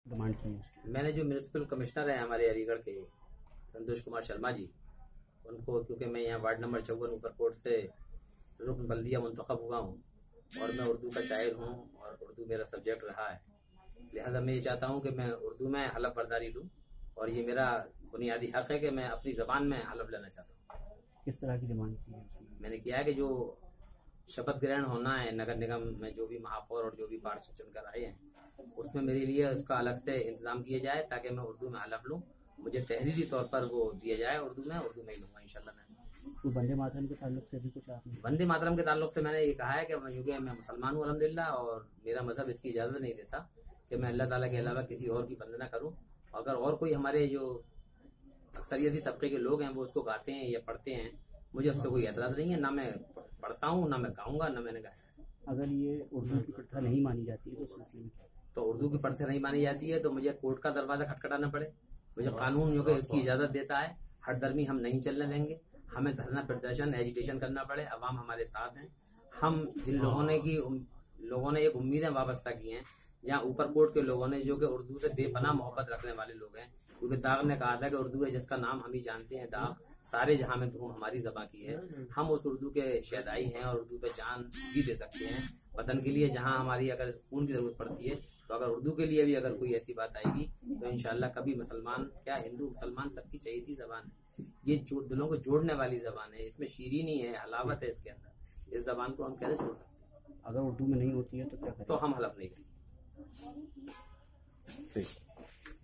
Demand की है? मैंने जो म्यूनिसिपल कमिश्नर है हमारे अलीगढ़ के संतोष कुमार शर्मा जी, उनको, क्योंकि मैं यहाँ वार्ड नंबर 54 ऊपरकोट से रुकन बल्दिया मुंतखब हुआ हूँ और मैं उर्दू का शायर हूँ और उर्दू मेरा सब्जेक्ट रहा है, लिहाजा मैं ये चाहता हूँ कि मैं उर्दू में हलफ बर्दारी लूँ और ये मेरा बुनियादी हक है कि मैं अपनी ज़बान में हलफ लेना चाहता हूँ। किस तरह की डिमांड की है उसमें? मैंने किया है कि जो शपथ ग्रहण होना है नगर निगम में, जो भी महापौर और जो भी पार्षद चुनकर आए हैं, उसमें मेरे लिए उसका अलग से इंतजाम किया जाए ताकि मैं उर्दू में हलफ लूँ। मुझे तहरीरी तौर पर वो दिया जाए उर्दू में ही लूंगा इंशाल्लाह। मैं तो वंदे मातरम के ताल्लुक से भी कुछ आपने? वंदे मातरम के ताल्लुक से मैंने ये कहा है कि क्योंकि मैं मुसलमान हूँ अल्हम्दुलिल्लाह और मेरा मजहब इसकी इजाजत नहीं देता कि मैं अल्लाह ताला के अलावा किसी और की वंदना करूँ। अगर और कोई हमारे जो अक्सरियती तबके के लोग हैं वो उसको गाते हैं या पढ़ते हैं, मुझे उससे कोई एतराज नहीं है। ना मैं पढ़ता हूँ, ना मैं गाऊंगा, ना मैंने गाया। अगर ये उर्दू की प्रथा नहीं मानी जाती है तो उस सिलसिले में क्या? तो उर्दू की प्रथा नहीं मानी जाती है तो मुझे कोर्ट का दरवाजा खटखटाना पड़े। मुझे कानून जो कि उसकी इजाजत देता है, हर दर्मी हम नहीं चलने देंगे। हमें धरना प्रदर्शन एजिटेशन करना पड़े, अवाम हमारे साथ हैं। हम जिन लोगों ने एक उम्मीदें वाबस्ता की हैं, जहाँ ऊपरकोट के लोगों ने, जो कि उर्दू से बेपनाह मोहब्बत रखने वाले लोग हैं, क्योंकि दाग ने कहा था कि उर्दू है जिसका नाम हम ही जानते हैं, दाग सारे जहां में धूम हमारी ज़बां की है। हम उस उर्दू के शहदाई हैं और उर्दू पे जान भी दे सकते हैं वतन के लिए। जहां हमारी अगर खून की जरूरत पड़ती है तो अगर उर्दू के लिए भी अगर कोई ऐसी बात आएगी तो इंशाल्लाह कभी मुसलमान क्या हिंदू मुसलमान सबकी चहेती जबान है। ये दिलों को जोड़ने वाली जबान है, इसमें शीरीनी है, हलावत है इसके अंदर। इस जबान को हम कैसे छोड़ सकते हैं? अगर उर्दू में नहीं होती है तो क्या करें? तो हम हलफ नहीं करेंगे। ठीक।